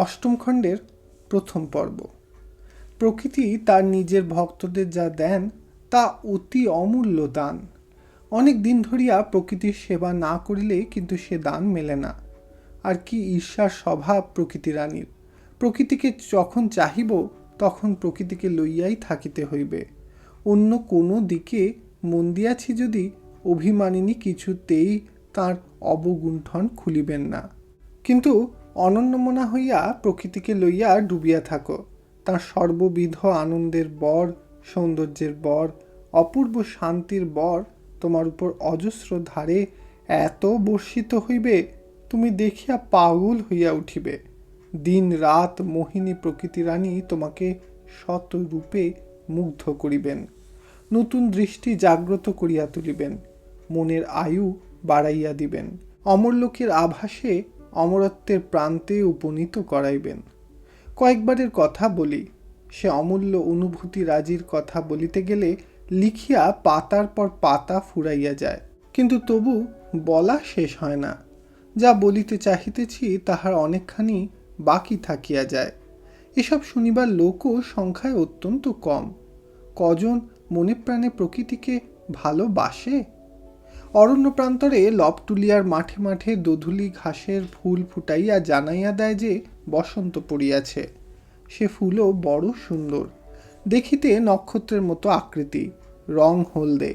অষ্টম খণ্ডের প্রথম পর্ব। প্রকৃতি তার নিজের ভক্তদের যা দেন তা অতি অমূল্য দান। অনেক দিন ধরিয়া প্রকৃতির সেবা না করিলে কিন্তু সে দান মেলে না। আর কি ঈর্ষার স্বভাব প্রকৃতি রানীর! প্রকৃতিকে যখন চাহিব তখন প্রকৃতিকে লইয়াই থাকিতে হইবে। অন্য কোনো দিকে মন দিয়াছি যদি, অভিমানিনী কিছুতেই তার অবগুণ্ঠন খুলিবেন না। কিন্তু অনন্যমনা হইয়া প্রকৃতিকে লইয়া ডুবিয়া থাকো। তার সর্ববিধ আনন্দের বর, সৌন্দর্যের বর, অপূর্ব শান্তির বর তোমার উপর অজস্র ধারে এত বর্ষিত হইবে, তুমি দেখিয়া পাগল হইয়া উঠিবে। দিন রাত মোহিনী প্রকৃতি রানী তোমাকে শত রূপে মুগ্ধ করিবেন, নতুন দৃষ্টি জাগ্রত করিয়া তুলিবেন, মনের আয়ু বাড়াইয়া দিবেন, অমরলোকের আভাসে অমরত্বের প্রান্তে উপনীত করাইবেন। কয়েকবারের কথা বলি, সে অমূল্য অনুভূতি রাজির কথা বলিতে গেলে লিখিয়া পাতার পর পাতা ফুরাইয়া যায়, কিন্তু তবু বলা শেষ হয় না। যা বলিতে চাহিতেছি তাহার অনেকখানি বাকি থাকিয়া যায়। এসব শুনিবার লোকও সংখ্যায় অত্যন্ত কম। কজন মনে প্রাণে প্রকৃতিকে ভালোবাসে? অরণ্য প্রান্তরে লবটুলিয়ার মাঠে মাঠে দোধূলি ঘাসের ফুল ফুটাইয়া জানাইয়া দেয় যে বসন্ত পড়িয়াছে। সে ফুলও বড় সুন্দর, দেখিতে নক্ষত্রের মতো আকৃতি, রং হলদে,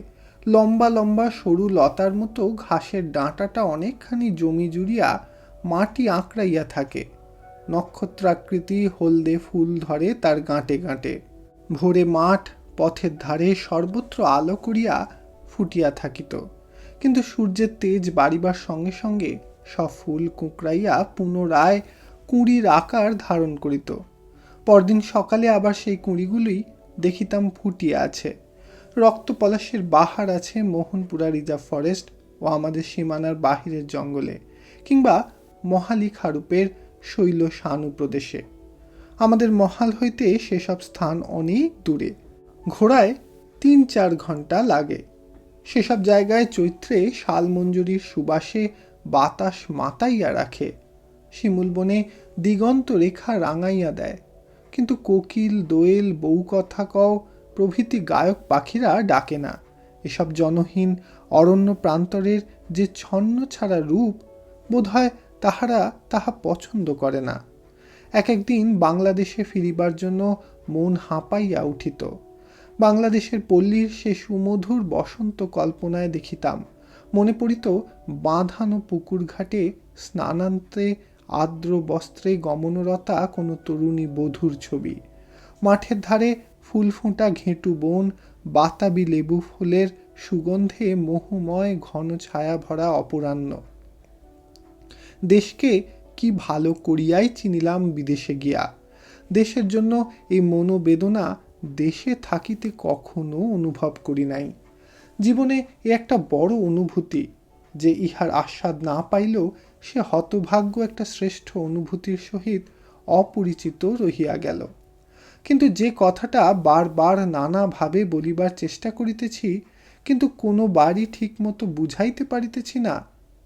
লম্বা লম্বা সরু লতার মতো ঘাসের ডাঁটাটা অনেকখানি জমি জুড়িয়া মাটি আঁকড়াইয়া থাকে। নক্ষত্রাকৃতি হলদে ফুল ধরে তার গাঁটে গাঁটে। ভোরে মাঠ পথের ধারে সর্বত্র আলো করিয়া ফুটিয়া থাকিত, কিন্তু সূর্যের তেজ বাড়িবার সঙ্গে সঙ্গে সব ফুল কুঁকড়াইয়া পুনরায় কুঁড়ির আকার ধারণ করিত। পরদিন সকালে আবার সেই কুঁড়িগুলি দেখিতাম ফুটিয়া আছে। রক্তপলাশের বাহার আছে মোহনপুরা রিজার্ভ ফরেস্ট ও আমাদের সীমানার বাহিরের জঙ্গলে, কিংবা মহালিখারূপের শৈল শানু প্রদেশে। আমাদের মহাল হইতে সেসব স্থান অনেক দূরে, ঘোড়ায় ৩-৪ ঘন্টা লাগে। সেসব জায়গায় চৈত্রে শালমঞ্জুরির সুবাসে বাতাস মাতাইয়া রাখে, শিমুল বনে দিগন্ত রেখা রাঙাইয়া দেয়, কিন্তু কোকিল, দোয়েল, বউ কথা কও প্রভৃতি গায়ক পাখিরা ডাকে না। এসব জনহীন অরণ্য প্রান্তরের যে ছন্ন ছাড়া রূপ, বোধহয় তাহারা তাহা পছন্দ করে না। এক একদিন বাংলাদেশে ফিরিবার জন্য মন হাঁপাইয়া উঠিত। বাংলাদেশের পল্লীর সে সুমধুর বসন্ত কল্পনায় দেখিতাম, মনে পড়িত বাঁধানো পুকুর ঘাটে স্নানান্তে আর্দ্র বস্ত্রে গমনরতা কোনো তরুণী বধূর ছবি, মাঠের ধারে ফুল ফোঁটা ঘেঁটু বন, বাতাবি লেবু ফুলের সুগন্ধে মোহময় ঘন ছায়া ভরা অপরাহ্ন। দেশকে কি ভালো করিয়াই চিনিলাম বিদেশে গিয়া। দেশের জন্য এই মনোবেদনা দেশে থাকিতে কখনো অনুভব করি নাই। জীবনে এ একটা বড় অনুভূতি যে ইহার আস্বাদ না পাইলেও সে হতভাগ্য একটা শ্রেষ্ঠ অনুভূতির সহিত অপরিচিত রহিয়া গেল। কিন্তু যে কথাটা বারবার নানাভাবে বলিবার চেষ্টা করিতেছি, কিন্তু কোনো বারই ঠিক মতো বুঝাইতে পারিতেছি না,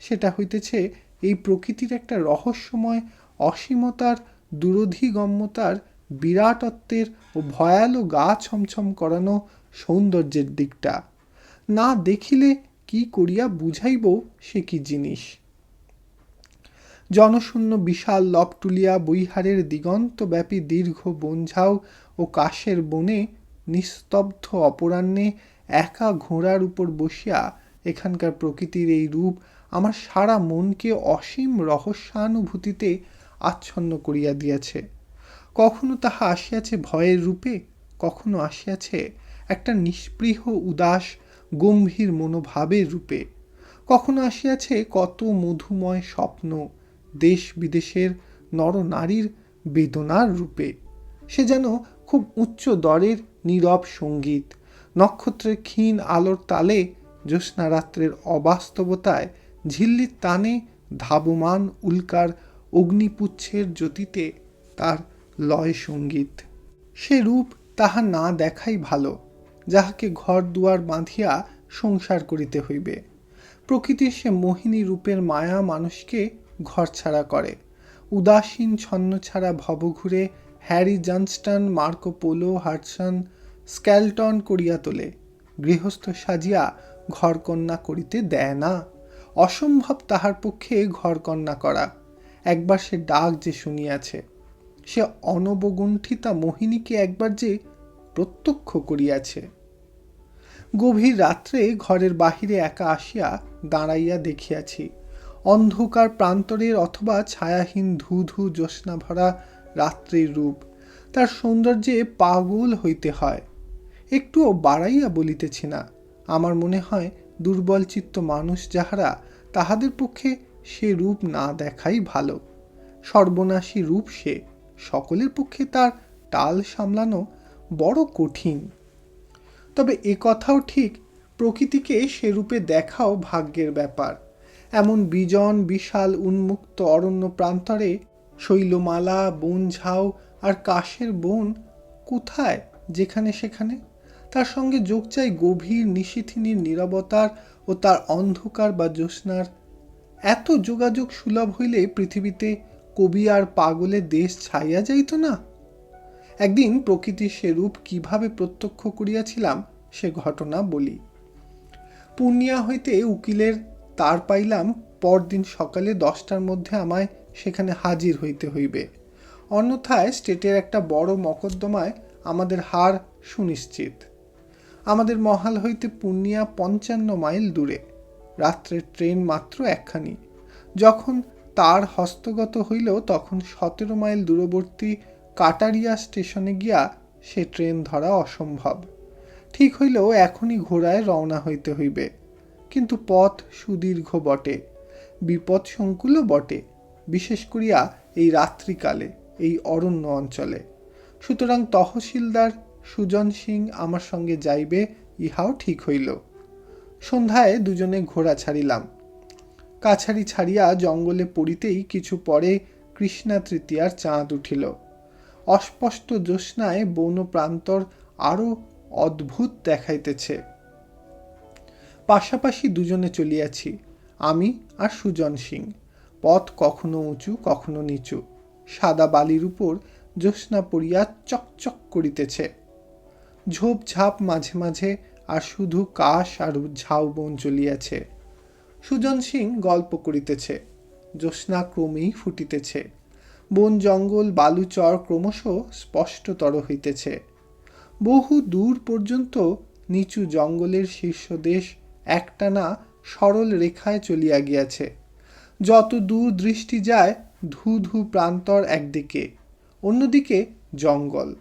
সেটা হইতেছে এই প্রকৃতির একটা রহস্যময় অসীমতার, দূরধিগম্যতার, বিরাটত্বের ও ভয়ালো গা ছমছম করানো সৌন্দর্যের দিকটা। না দেখিলে কি করিয়া বুঝাইব সে কি জিনিস। জনশূন্য বিশাল লবটুলিয়া বৈহারের দিগন্তব্যাপী দীর্ঘ বনঝাউ ও কাশের বনে নিস্তব্ধ অপরাহ্নে একা ঘোড়ার উপর বসিয়া এখানকার প্রকৃতির এই রূপ আমার সারা মনকে অসীম রহস্যানুভূতিতে আচ্ছন্ন করিয়া দিয়াছে। কখনো তাহা আসিয়াছে ভয়ের রূপে, কখনো আসিয়াছে একটা নিস্পৃহ উদাস গম্ভীর মনোভাবের রূপে, কখনো আসিয়াছে কত মধুময় স্বপ্ন, দেশ বিদেশের নরনারীর বেদনার রূপে। সে যেন খুব উচ্চ দরের নীরব সঙ্গীত, নক্ষত্রের ক্ষীণ আলোর তালে, জ্যোৎস্নারাত্রের অবাস্তবতায় ঝিল্লির টানে ধাবমান উল্কার অগ্নিপুচ্ছের জ্যোতিতে তার লয় সঙ্গীত। সে রূপ তাহা না দেখাই ভালো, যাহাকে ঘর দুয়ার বাঁধিয়া সংসার করিতে হইবে। প্রকৃতির সে মোহিনী রূপের মায়া মানুষকে ঘরছাড়া করে, উদাসীন ছন্নছাড়া ভবঘুরে Harry Johnston, Marco Polo, Hudson, Shackleton করিয়া তোলে। গৃহস্থ সাজিয়া ঘরকন্যা করিতে দেয় না। অসম্ভব তাহার পক্ষে ঘরকন্যা করা। একবার সে ডাক যে শুনিয়াছে, সে অনবগুণ্ঠিতা মোহিনীকে একবার যে প্রত্যক্ষ করিয়াছে। গভীর রাত্রে ঘরের বাহিরে একা আসিয়া দাঁড়াইয়া দেখিয়াছি অন্ধকার প্রান্তরের অথবা ছায়াহীন ধূ ধূ জ্যোৎস্না ভরা রাত্রির রূপ। তার সৌন্দর্যে পাগল হইতে হয়। একটুও বাড়াইয়া বলিতেছি না। আমার মনে হয় দুর্বল চিত্ত মানুষ যাহারা, তাহাদের পক্ষে সে রূপ না দেখাই ভালো। সর্বনাশী রূপ সে, সকলের পক্ষে তার টাল সামলানো বড় কঠিন। তবে এ কথাও ঠিক, প্রকৃতিকে সে রূপে দেখাও ভাগ্যের ব্যাপার। এমন বিজন বিশাল উন্মুক্ত অরণ্য প্রান্তরে শৈলমালা, বনঝাউ আর কাশের বন কোথায় যেখানে সেখানে। তার সঙ্গে যোগ চাই গভীর নিশীথিনীর নীরবতার ও তার অন্ধকার বা জ্যোৎস্নার। এত যোগাযোগ সুলভ হইলে পৃথিবীতে কবি আর পাগলের দেশ ছাইয়া যাইত না। একদিন প্রকৃতির সে রূপ কিভাবে প্রত্যক্ষ করিয়াছিলাম সে ঘটনা বলি। পূর্ণিয়া হইতে উকিলের তার পাইলাম পরদিন সকালে 10টার মধ্যে আমায় সেখানে হাজির হইতে হইবে, অন্যথায় স্টেটের একটা বড় মকদ্দমায় আমাদের হার সুনিশ্চিত। আমাদের মহাল হইতে পূর্ণিয়া 55 মাইল দূরে। রাত্রের ট্রেন মাত্র একখানি। যখন তার হস্তগত হইল তখন 17 মাইল দূরবর্তী কাটারিয়া স্টেশনে গিয়া সে ট্রেন ধরা অসম্ভব। ঠিক হইলেও এখনই ঘোড়ায় রওনা হইতে হইবে, কিন্তু পথ সুদীর্ঘ বটে, বিপদ সংকুলও বটে, বিশেষ করিয়া এই রাত্রিকালে এই অরণ্য অঞ্চলে। সুতরাং তহসিলদার সুজন সিং আমার সঙ্গে যাইবে ইহাও ঠিক হইল। সন্ধ্যায় দুজনে ঘোড়া ছাড়িলাম। কাছারি ছাড়িয়া জঙ্গলে পড়িতেই কিছু পরে কৃষ্ণা তৃতীয়ার চাঁদ উঠিল। অস্পষ্ট জ্যোৎস্নায় বন প্রান্তর আরো অদ্ভুত দেখাইতেছে। পাশাপাশি দুজনে চলিয়াছি, আমি আর সুজন সিং। পথ কখনো উঁচু কখনো নিচু। সাদা বালির উপর জ্যোৎস্না পড়িয়া চকচক করিতেছে। ঝোপঝাপ মাঝে মাঝে, আর শুধু কাশ আর ঝাউবন চলিয়াছে। সুজন সিং গল্প করিতেছে। জ্যোৎস্না ক্রমেই ফুটিতেছে। বন জঙ্গল বালুচর ক্রমশ স্পষ্টতর হইতেছে। বহু দূর পর্যন্ত নিচু জঙ্গলের শীর্ষদেশ একটানা সরল রেখায় চলিয়া গিয়াছে। যত দূর দৃষ্টি যায় ধূ ধূ প্রান্তর একদিকে, অন্যদিকে জঙ্গল।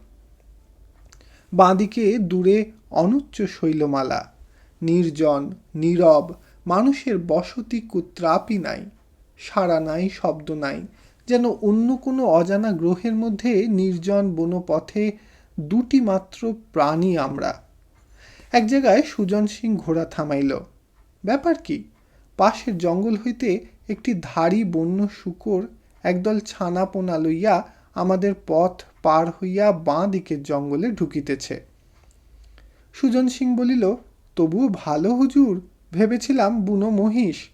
বাঁদিকে দূরে অনুচ্চ শৈলমালা। নির্জন নীরব, মানুষের বসতি কুত্রাপি নাই। সাড়া নাই, শব্দ নাই, যেন অন্য কোনো অজানা গ্রহের মধ্যে নির্জন বনপথে দুটি মাত্র প্রাণী আমরা। এক জায়গায় সুজন সিং ঘোড়া থামাইল। ব্যাপার কি? পাশের জঙ্গল হইতে একটি ধাড়ি বন্য শূকর একদল ছানাপোনা লইয়া আমাদের পথ পার হইয়া বাঁ দিকের জঙ্গলে ঢুকিতেছে। সুজন সিং বলিল, তবুও ভালো হুজুর, ভেবেছিলাম বুনো মহিষ।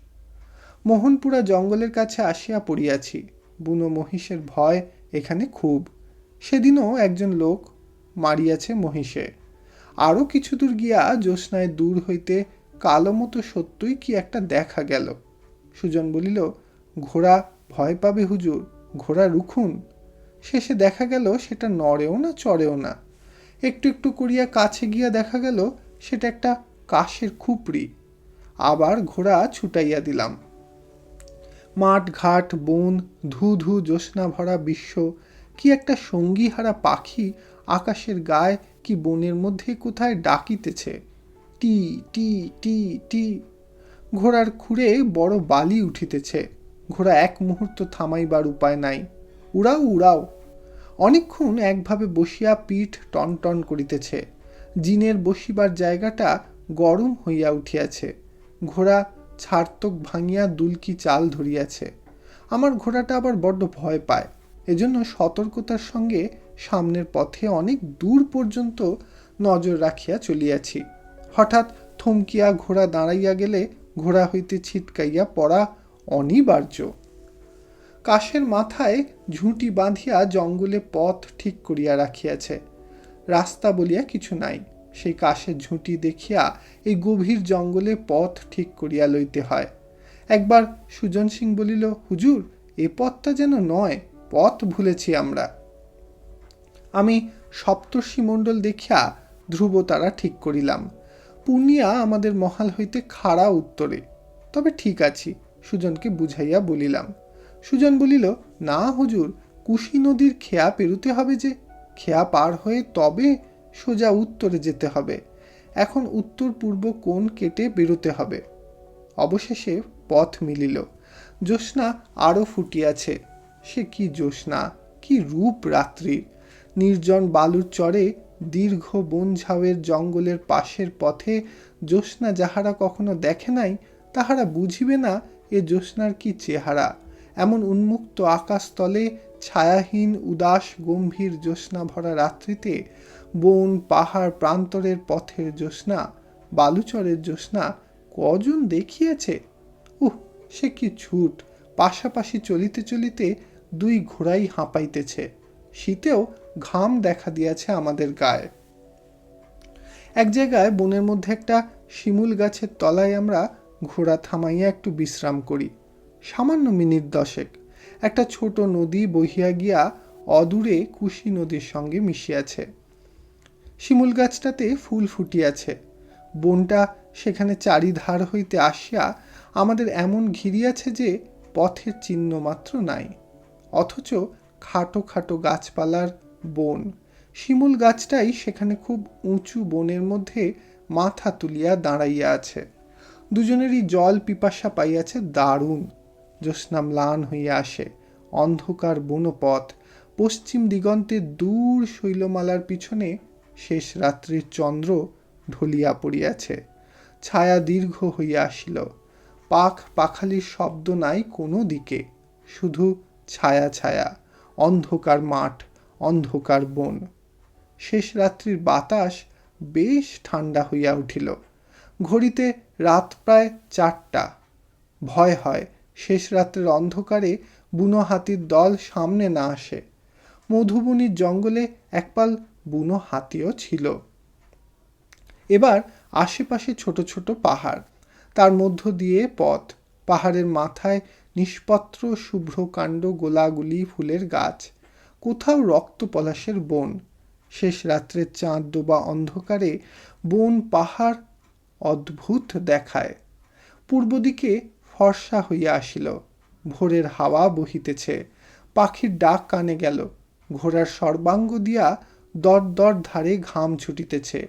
মোহনপুরা জঙ্গলের কাছে আসিয়া পড়িয়াছি। বুনো মহিষের ভয় এখানে খুব। সেদিনও একজন লোক মারিয়াছে মহিষে। আরও কিছু দূর গিয়া জ্যোৎস্নায় দূর হইতে কালো মতো সত্যই কি একটা দেখা গেল। সুজন বলিল, ঘোড়া ভয় পাবে হুজুর, ঘোড়া রুখুন। শেষে দেখা গেল সেটা নড়েও না চড়েও না। একটু একটু করিয়া কাছে গিয়া দেখা গেল সেটা একটা কাশের খুপড়ি। আবার ঘোড়া ছুটাইয়া দিলাম। মাঠ ঘাট বন, ধূ ধূ জ্যোৎস্না ভরা বিশ্ব, কি একটা সঙ্গীহারা পাখি আকাশের গায়ে কি বনের মধ্যে কোথায় ডাকিতেছে, টি টি টি টি। ঘোড়ার খুঁড়ে বড় বালি উঠিতেছে। ঘোড়া এক মুহূর্ত থামাইবার উপায় নাই। উড়াও উড়াও। অনেকক্ষণ একভাবে বসিয়া পিঠ টনটন করিতেছে। জিনের বসিবার জায়গাটা গরম হইয়া উঠিয়াছে। ঘোড়া ছাড়তক ভাঙিয়া দুলকি চাল ধরিয়াছে। আমার ঘোড়াটা আবার বড্ড ভয় পায়। এজন্য সতর্কতার সঙ্গে সামনের পথে অনেক দূর পর্যন্ত নজর রাখিয়া চলিয়াছি। হঠাৎ থমকিয়া ঘোড়া দাঁড়াইয়া গেলে ঘোড়া হইতে ছিটকাইয়া পড়া অনিবার্য। কাশের মাথায় ঝুঁটি বাঁধিয়া জঙ্গলে পথ ঠিক করিয়া রাখিয়াছে। রাস্তা বলিয়া কিছু নাই, সেই কাশের ঝুঁটি দেখিয়া এই গভীর জঙ্গলে পথ ঠিক করিয়া লইতে হয়। একবার সুজন সিং বলিল, হুজুর, এ পথটা যেন নয়, পথ ভুলেছি আমরা। আমি সপ্তর্ষি মণ্ডল দেখিয়া ধ্রুবতারা ঠিক করিলাম। পুনিয়া আমাদের মহাল হইতে খাড়া উত্তরে। তবে ঠিক আছি, সুজনকে বুঝাইয়া বলিলাম। সুজন বলিল, না হুজুর, কুশি নদীর খেয়া পেরুতে হবে যে, খেয়া পার হয়ে তবে সোজা উত্তরে যেতে হবে। এখন উত্তর পূর্ব কোণ কেটে বেরোতে হবে। অবশেষে পথ মিলিল। জ্যোৎস্না আরও ফুটিয়াছে। সে কি জ্যোৎস্না, কি রূপ রাত্রির! নির্জন বালুর চরে দীর্ঘ বন ঝাউয়ের জঙ্গলের পাশের পথে জ্যোৎস্না যাহারা কখনো দেখে নাই, তাহারা বুঝিবে না এ জ্যোৎস্নার কি চেহারা। এমন উন্মুক্ত আকাশতলে ছায়াহীন উদাস গম্ভীর জ্যোৎস্না ভরা রাত্রিতে বন পাহাড় প্রান্তরের পথের জ্যোৎস্না, বালুচরের জ্যোৎস্না কজন দেখিয়েছে! সে কি ছুট! পাশাপাশি চলিতে চলিতে দুই ঘোড়াই হাঁপাইতেছে। শীতেও ঘাম দেখা দিয়াছে আমাদের গায়ে। এক জায়গায় বনের মধ্যে একটা শিমুল গাছের তলায় আমরা ঘোড়া থামাইয়া একটু বিশ্রাম করি। সামান্য মিনিট 10। একটা ছোট নদী বহিয়া গিয়া অদূরে কুশি নদীর সঙ্গে মিশিয়াছে। শিমুল গাছটাতে ফুল ফুটিয়াছে। বনটা সেখানে চারিধার হইতে আসিয়া আমাদের এমন ঘিরিয়াছে যে পথের চিহ্ন মাত্র নাই, অথচ খাটো খাটো গাছপালার বন। শিমুল গাছটাই সেখানে খুব উঁচু বনের মধ্যে মাথা তুলিয়া দাঁড়াইয়া আছে। দুজনেরই জল পিপাসা পাইয়াছে দারুণ। জ্যোৎস্না ম্লান হইয়া আসে। অন্ধকার বনপথ, পশ্চিম দিগন্তে দূর শৈলমালার পিছনে শেষ রাত্রির চন্দ্র ঢলিয়া পড়িয়াছে। ছায়া দীর্ঘ হইয়া আসিল। পাখ পাখালির শব্দ নাই কোনো দিকে, শুধু ছায়া ছায়া, অন্ধকার মাঠ, অন্ধকার বন। শেষ রাত্রির বাতাস বেশ ঠান্ডা হইয়া উঠিল। ঘড়িতে রাত প্রায় 4টা। ভয় হয় শেষ রাত্রের অন্ধকারে বুনো হাতির দল সামনে না আসে। মধুবনীর জঙ্গলে একপাল বুনো হাতিও ছিল। এবার আশেপাশে ছোট ছোট পাহাড়, তার মধ্য দিয়ে পথ। পাহাড়ের মাথায় নিষ্পত্র শুভ্র কাণ্ড গোলাগুলি ফুলের গাছ, কোথাও রক্ত পলাশের বন। শেষ রাত্রের চাঁদ ডোবা অন্ধকারে বন পাহাড় অদ্ভুত দেখায়। পূর্ব দিকে ফর্সা হইয়া আসিল। ভোরের হাওয়া বহিতেছে। পাখির ডাক কানে গেল। ঘোড়ার সর্বাঙ্গ দিয়া দর দর ধারে ঘাম ছুটিতেছে।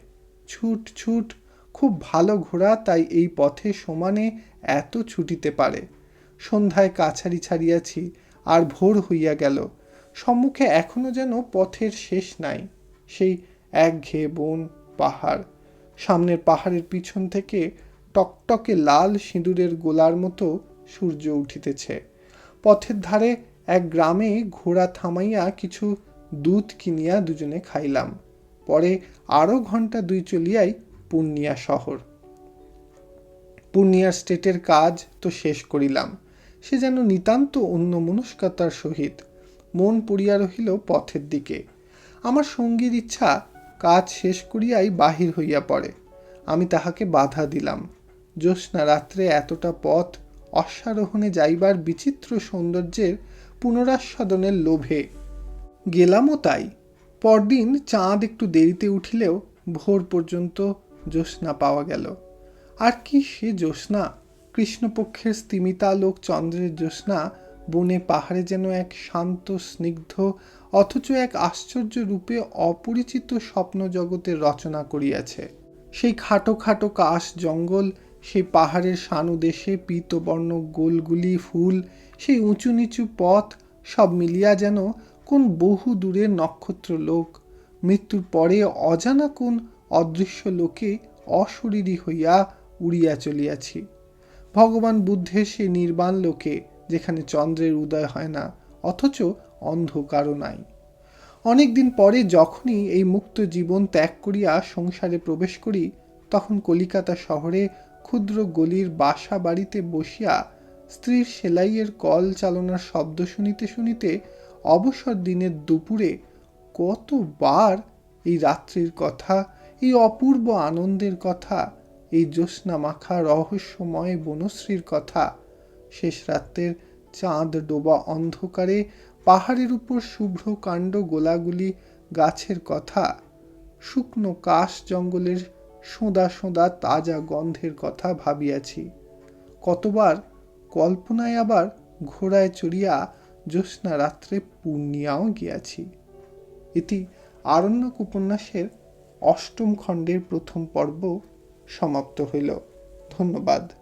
ছুট ছুট, খুব ভালো ঘোড়া, তাই এই পথে সমানে এত ছুটিতে পারে। সন্ধ্যায় কাছারি ছাড়িয়াছি, আর ভোর হইয়া গেল। সম্মুখে এখনো যেন পথের শেষ নাই। সেই একঘেয়ে বন পাহাড়। সামনের পাহাড়ের পিছন থেকে টকটকে লাল সিঁদুরের গোলার মতো সূর্য উঠিতেছে। পথের ধারে এক গ্রামে ঘোড়া থামাইয়া কিছু দুধ কিনিয়া দুজনে খাইলাম। পরে আরও ঘন্টা 2 চলিয়াই পূর্ণিয়া শহর। পূর্ণিয়ার স্টেটের কাজ তো শেষ করিলাম। সে যেন নিতান্ত অন্যমনস্কতার সহিত মন পড়িয়া রহিল পথের দিকে। আমার সঙ্গীর ইচ্ছা কাজ শেষ করিয়াই বাহির হইয়া পড়ে। আমি তাহাকে বাধা দিলাম। জ্যোৎস্না রাত্রে এতটা পথ অশ্বারোহণে যাইবার বিচিত্র সৌন্দর্যের পুনরাস্বাদনের লোভে গেলামও তাই। পরদিন চাঁদ একটু দেরিতে উঠিলেও ভোর পর্যন্ত জ্যোৎস্না পাওয়া গেল। আর কি সে জ্যোৎস্না! কৃষ্ণপক্ষের স্তিমিতালোক চন্দ্রের জ্যোৎস্না বনে পাহাড়ে যেন এক শান্ত স্নিগ্ধ অথচ এক আশ্চর্য রূপে অপরিচিত স্বপ্ন জগতের রচনা করিয়াছে। সেই খাটো খাটো কাশ জঙ্গল, সেই পাহাড়ের সানুদেশে পীতবর্ণ গোলগুলি ফুল, সেই উঁচু নিচু পথ, সব মিলিয়া যেন কোন বহু দূরের নক্ষত্র লোক। মৃত্যুর পরে অজানা কোন অদৃশ্য লোকে অশরীরী হইয়া উড়িয়া চলিয়াছি। ভগবান বুদ্ধের সেই নির্বাণ লোকে, যেখানে চন্দ্রের উদয় হয় না, অথচ অন্ধকারও নাই। অনেকদিন পরে যখনই এই মুক্ত জীবন ত্যাগ করিয়া সংসারে প্রবেশ করি, তখন কলিকাতা শহরে ক্ষুদ্র গলির বাসা বাড়িতে বসিয়া স্ত্রীর সেলাইয়ের কল চালনার শব্দ শুনিতে শুনিতে অবসর দিনের দুপুরে কতবার এই রাত্রির কথা, এই অপূর্ব আনন্দের কথা, এই জ্যোৎস্না মাখা রহস্যময় বনশ্রীর কথা, শেষ রাত্রের চাঁদ ডোবা অন্ধকারে পাহাড়ের উপর শুভ্র কাণ্ড গোলাগুলি গাছের কথা, শুকনো কাশ জঙ্গলের সোঁদা সোঁদা তাজা গন্ধের কথা ভাবিয়াছি। কতবার কল্পনায় আবার ঘোড়ায় চড়িয়া জ্যোৎস্না রাত্রে পূর্ণিয়াও গিয়াছি। এটি আরণ্যক উপন্যাসের ৮ম খণ্ডের প্রথম পর্ব সমাপ্ত হইল। ধন্যবাদ।